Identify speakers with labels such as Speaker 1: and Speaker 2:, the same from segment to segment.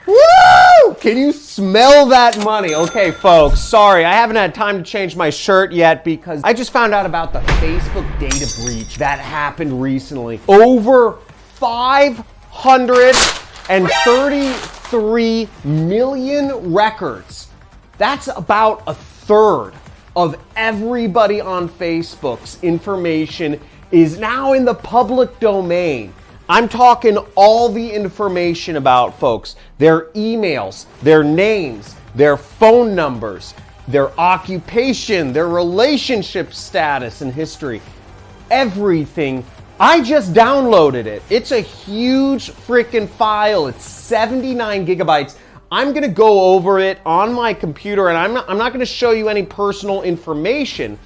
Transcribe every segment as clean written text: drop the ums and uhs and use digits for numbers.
Speaker 1: Woo! Can you smell that money? Okay, folks, sorry, I haven't had time to change my shirt yet because I just found out about the Facebook data breach that happened recently. Over 533 million records. That's about a third of everybody on Facebook's information is now in the public domain. I'm talking all the information about folks, their emails, their names, their phone numbers, their occupation, their relationship status and history, everything. I just downloaded it. It's a huge freaking file. It's 79 gigabytes. I'm gonna go over it on my computer, and I'm not gonna show you any personal information,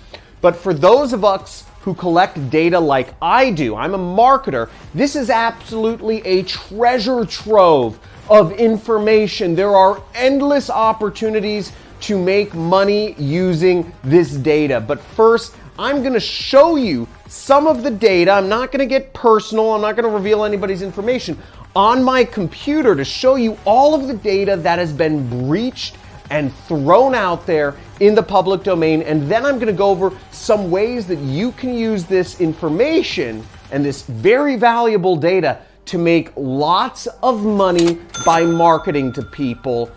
Speaker 1: but for those of us who collect data like I do, I'm a marketer, this is absolutely a treasure trove of information. There are endless opportunities to make money using this data. But first, I'm gonna show you some of the data. I'm not gonna get personal. I'm not gonna reveal anybody's information on my computer to show you all of the data that has been breached and thrown out there in the public domain. And then I'm gonna go over some ways that you can use this information and this very valuable data to make lots of money by marketing to people.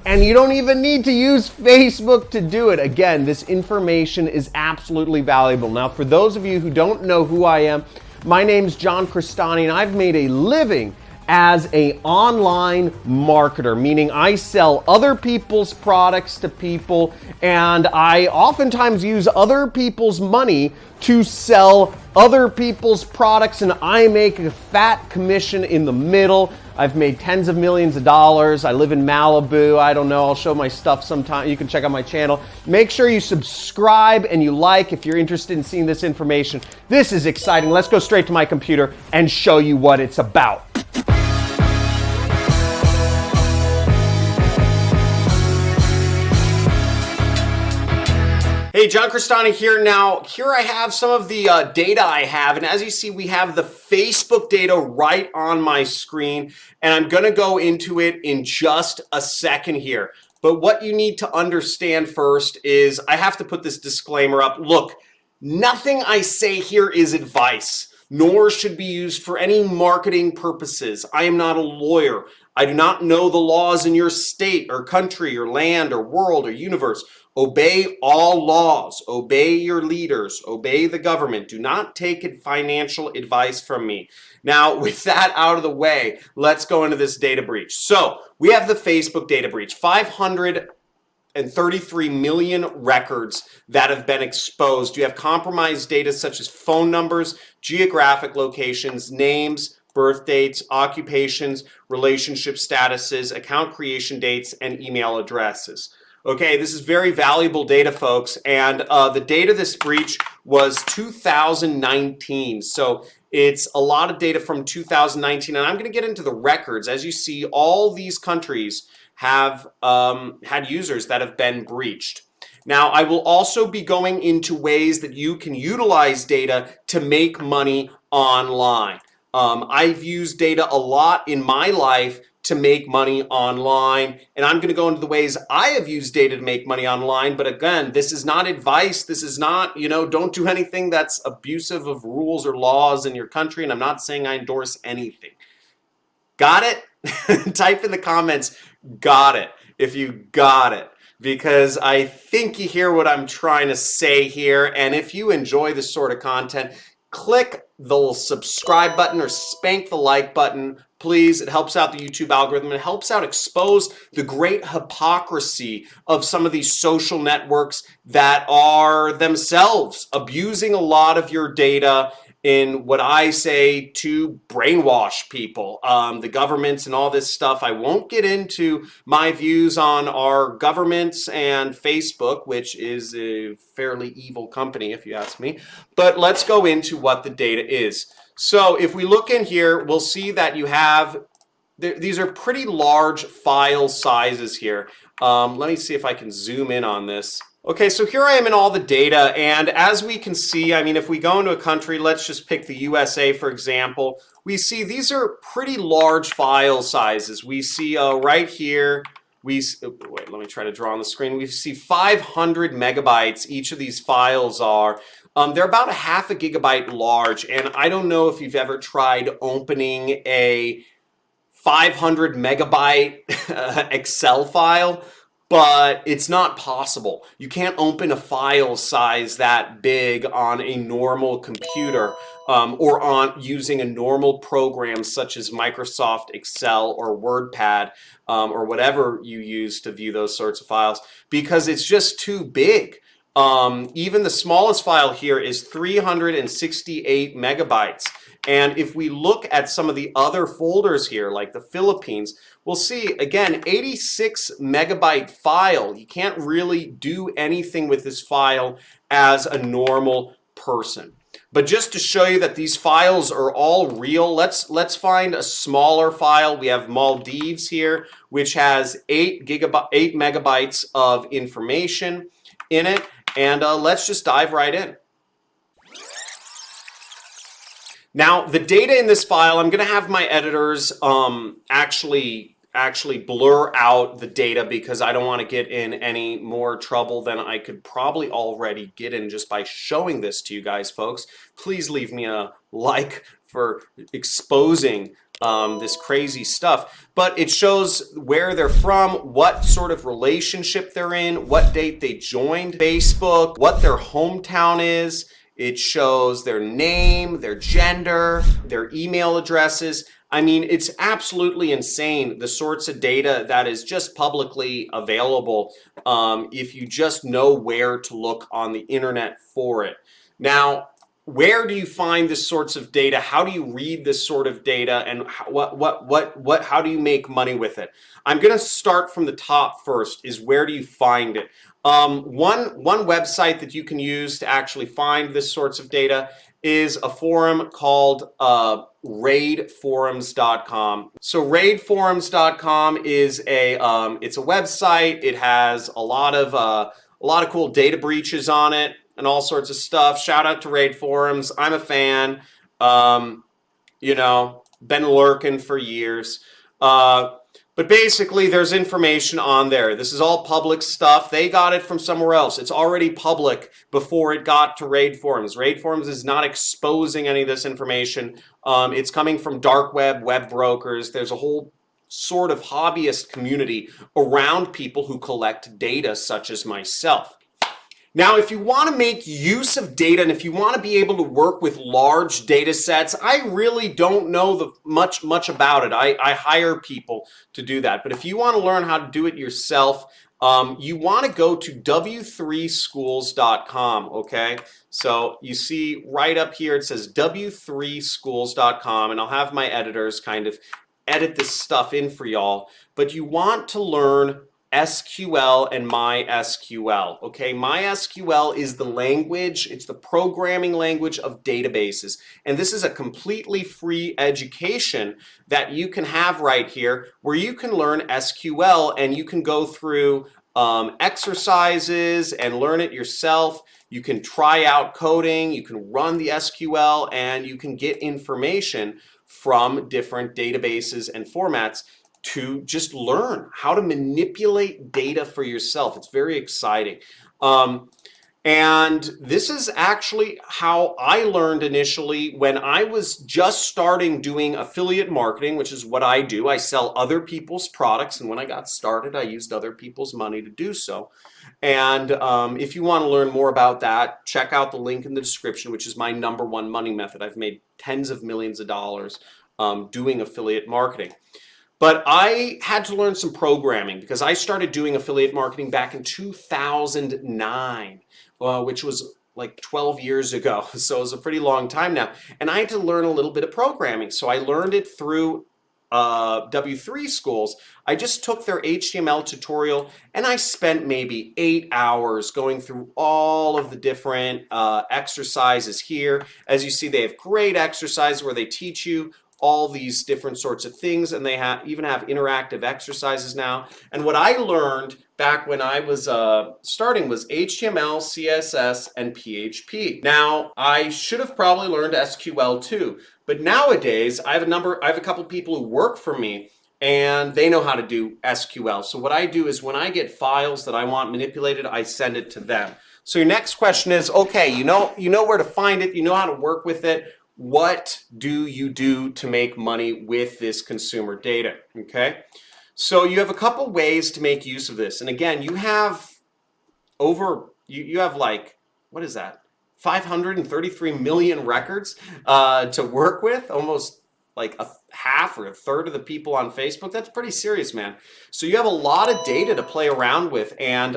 Speaker 1: And you don't even need to use Facebook to do it. Again, this information is absolutely valuable. Now, for those of you who don't know who I am, my name's John Crestani, and I've made a living as an online marketer, meaning I sell other people's products to people, and I oftentimes use other people's money to sell other people's products, and I make a fat commission in the middle. I've made tens of millions of dollars. I live in Malibu. I don't know. I'll show my stuff sometime. You can check out my channel. Make sure you subscribe and you like if you're interested in seeing this information. This is exciting. Let's go straight to my computer and show you what it's about. Hey, John Crestani here. Now, here I have some of the data I have, and as you see, we have the Facebook data right on my screen, and I'm gonna go into it in just a second here. But what you need to understand first is I have to put this disclaimer up. Look, nothing I say here is advice, nor should be used for any marketing purposes. I am not a lawyer. I do not know the laws in your state or country or land or world or universe. Obey all laws, obey your leaders, obey the government. Do not take financial advice from me. Now, with that out of the way, let's go into this data breach. So we have the Facebook data breach, 533 million records that have been exposed. You have compromised data such as phone numbers, geographic locations, names, birth dates, occupations, relationship statuses, account creation dates, and email addresses. Okay, this is very valuable data, folks, and the date of this breach was 2019, so it's a lot of data from 2019, and I'm going to get into the records. As you see, all these countries have had users that have been breached. Now, I will also be going into ways that you can utilize data to make money online. I've used data a lot in my life to make money online, and I'm going to go into the ways I have used data to make money online. But again, this is not advice. This is not, don't do anything that's abusive of rules or laws in your country, and I'm not saying I endorse anything. Got it? Type in the comments, got it, if you got it, because I think you hear what I'm trying to say here. And if you enjoy this sort of content, click the subscribe button or spank the like button, please. It helps out the YouTube algorithm. It helps out expose the great hypocrisy of some of these social networks that are themselves abusing a lot of your data in what I say to brainwash people, the governments and all this stuff. I won't get into my views on our governments and Facebook, which is a fairly evil company if you ask me, but let's go into what the data is. So if we look in here, we'll see that you have, these are pretty large file sizes here. Let me see if I can zoom in on this.
Speaker 2: Okay, so here I am in all the data, and as we can see, I mean, if we go into a country, let's just pick the USA, for example, we see these are pretty large file sizes. We see right here, wait, let me try to draw on the screen. We see 500 megabytes, each of these files are. They're about a half a gigabyte large, and I don't know if you've ever tried opening a 500 megabyte Excel file, but it's not possible. You can't open a file size that big on a normal computer, or on using a normal program such as Microsoft Excel or WordPad, or whatever you use to view those sorts of files, because it's just too big. Even the smallest file here is 368 megabytes. And if we look at some of the other folders here, like the Philippines, we'll see, again, 86 megabyte file. You can't really do anything with this file as a normal person. But just to show you that these files are all real, let's find a smaller file. We have Maldives here, which has 8 megabytes of information in it. And let's just dive right in. Now, the data in this file, I'm going to have my editors actually blur out the data because I don't want to get in any more trouble than I could probably already get in just by showing this to you guys, folks. Please leave me a like for exposing this crazy stuff. But it shows where they're from, what sort of relationship they're in, what date they joined Facebook, what their hometown is. It shows their name, their gender, their email addresses. I mean, it's absolutely insane, the sorts of data that is just publicly available, if you just know where to look on the internet for it. Now, where do you find this sorts of data? How do you read this sort of data, and how do you make money with it? I'm going to start from the top first. Is where do you find it? One website that you can use to actually find this sorts of data is a forum called raidforums.com. So raidforums.com is it's a website. It has a lot of cool data breaches on it and all sorts of stuff. Shout out to Raid Forums. I'm a fan. You know, been lurking for years. But basically, there's information on there. This is all public stuff. They got it from somewhere else. It's already public before it got to Raid Forums. Raid Forums is not exposing any of this information. It's coming from dark web brokers. There's a whole sort of hobbyist community around people who collect data, such as myself. Now, if you want to make use of data and if you want to be able to work with large data sets, I really don't know much about it. I hire people to do that. But if you want to learn how to do it yourself, you want to go to w3schools.com, okay? So you see right up here, it says w3schools.com, and I'll have my editors kind of edit this stuff in for y'all. But you want to learn SQL and MySQL. Okay, MySQL is the language, it's the programming language of databases. And this is a completely free education that you can have right here where you can learn SQL and you can go through exercises and learn it yourself. You can try out coding, you can run the SQL, and you can get information from different databases and formats to just learn how to manipulate data for yourself. It's very exciting. And this is actually how I learned initially when I was just starting doing affiliate marketing, which is what I do. I sell other people's products, and when I got started, I used other people's money to do so. And if you want to learn more about that, check out the link in the description, which is my #1 money method. I've made tens of millions of dollars doing affiliate marketing. But I had to learn some programming because I started doing affiliate marketing back in 2009, which was like 12 years ago. So it was a pretty long time now. And I had to learn a little bit of programming. So I learned it through W3 Schools. I just took their HTML tutorial and I spent maybe 8 hours going through all of the different exercises here. As you see, they have great exercises where they teach you all these different sorts of things, and they even have interactive exercises now. And what I learned back when I was starting was HTML, CSS, and PHP. Now, I should have probably learned SQL too, but nowadays I have a couple people who work for me and they know how to do SQL. So what I do is when I get files that I want manipulated, I send it to them. So your next question is, okay, you know where to find it, you know how to work with it. What do you do to make money with this consumer data? Okay, so you have a couple ways to make use of this. And again, you have you have like, what is that? 533 million records to work with, almost like a half or a third of the people on Facebook. That's pretty serious, man. So you have a lot of data to play around with. And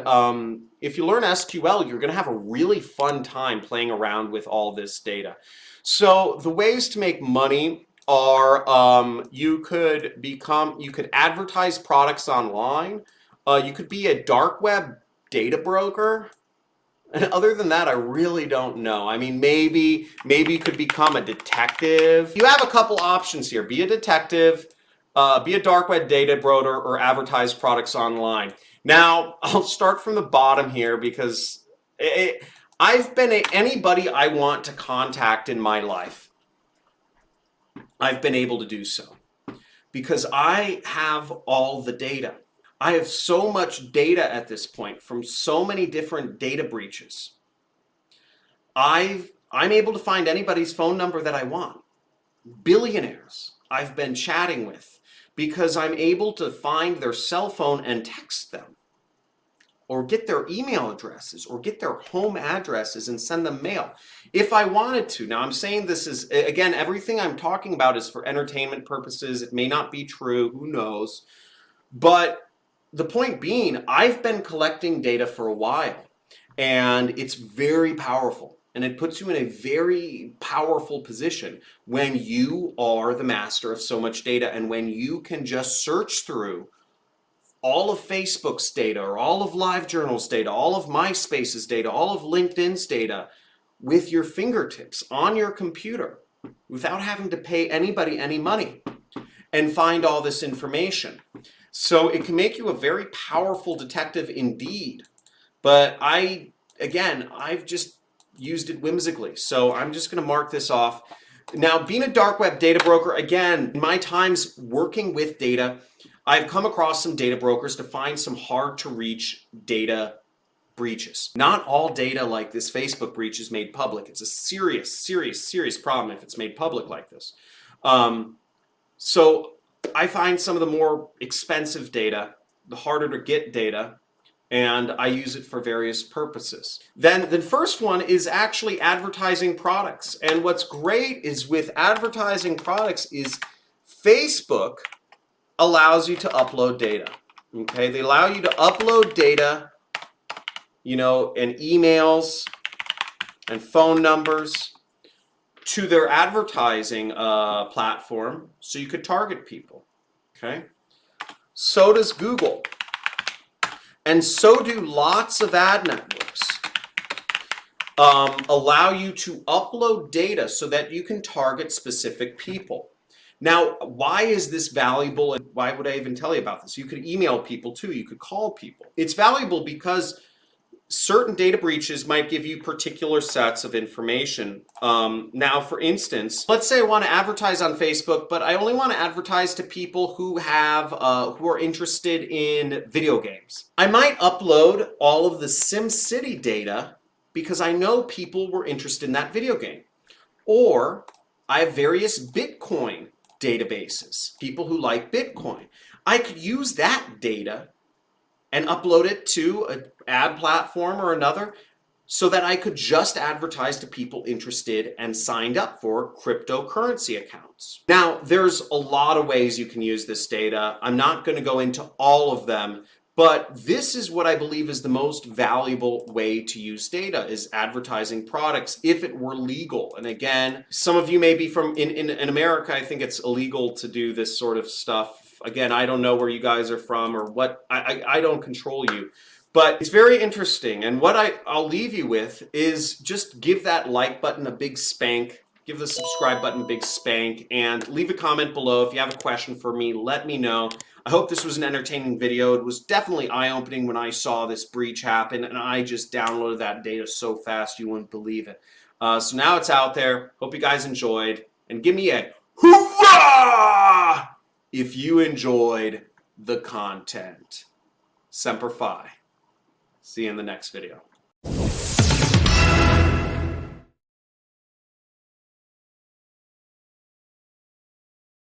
Speaker 2: if you learn SQL, you're going to have a really fun time playing around with all this data. So the ways to make money are you could advertise products online. You could be a dark web data broker. And other than that, I really don't know. I mean, maybe you could become a detective. You have a couple options here. Be a detective, be a dark web data broker, or advertise products online. Now, I'll start from the bottom here because I've been anybody I want to contact in my life. I've been able to do so because I have all the data. I have so much data at this point from so many different data breaches. I'm able to find anybody's phone number that I want. Billionaires I've been chatting with because I'm able to find their cell phone and text them, or get their email addresses, or get their home addresses and send them mail if I wanted to. Now, I'm saying this is, again, everything I'm talking about is for entertainment purposes. It may not be true, who knows, but the point being, I've been collecting data for a while, and it's very powerful, and it puts you in a very powerful position when you are the master of so much data, and when you can just search through all of Facebook's data, or all of LiveJournal's data, all of MySpace's data, all of LinkedIn's data with your fingertips on your computer without having to pay anybody any money and find all this information. So it can make you a very powerful detective indeed. But I've just used it whimsically. So I'm just going to mark this off. Now, being a dark web data broker, again, in my times working with data, I've come across some data brokers to find some hard to reach data breaches. Not all data like this Facebook breach is made public. It's a serious, serious, serious problem if it's made public like this. So I find some of the more expensive data, the harder to get data, and I use it for various purposes. Then the first one is actually advertising products. And what's great is with advertising products is Facebook allows you to upload data. Okay, they allow you to upload data, and emails and phone numbers to their advertising platform so you could target people. Okay, so does Google, and so do lots of ad networks. Allow you to upload data so that you can target specific people. Now, why is this valuable, and why would I even tell you about this? You could email people too, you could call people. It's valuable because certain data breaches might give you particular sets of information. Now, for instance, let's say I want to advertise on Facebook, but I only want to advertise to people who are interested in video games. I might upload all of the SimCity data because I know people were interested in that video game. Or I have various Bitcoin databases, people who like Bitcoin. I could use that data and upload it to an ad platform or another so that I could just advertise to people interested and signed up for cryptocurrency accounts. Now, there's a lot of ways you can use this data. I'm not going to go into all of them, but this is what I believe is the most valuable way to use data, is advertising products if it were legal. And again, some of you may be from in America, I think it's illegal to do this sort of stuff. Again, I don't know where you guys are from or what, I don't control you. But it's very interesting. And what I'll leave you with is just give that like button a big spank. give the subscribe button a big spank, and leave a comment below. If you have a question for me, let me know. I hope this was an entertaining video. It was definitely eye-opening when I saw this breach happen, and I just downloaded that data so fast you wouldn't believe it. So now it's out there. Hope you guys enjoyed, and give me a hoorah if you enjoyed the content. Semper Fi. See you in the next video.